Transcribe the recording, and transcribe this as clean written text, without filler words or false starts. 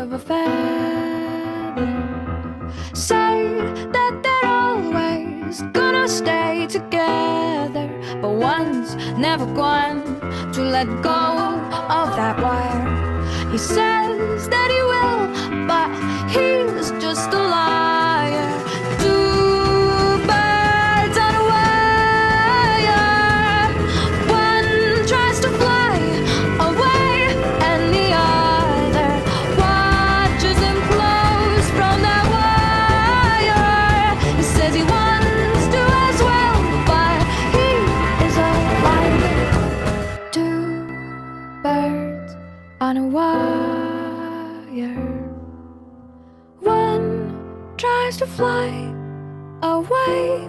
of a feather. Say that they're always gonna stay together, but one's never going to let go of that wire. He says that he will, but he's just a liar. Two birds on a wire. One tries to fly away, and the other watches him close from that wire. He says he wants to as well, but he is a liar. Two birds on a wire. One tries to fly away,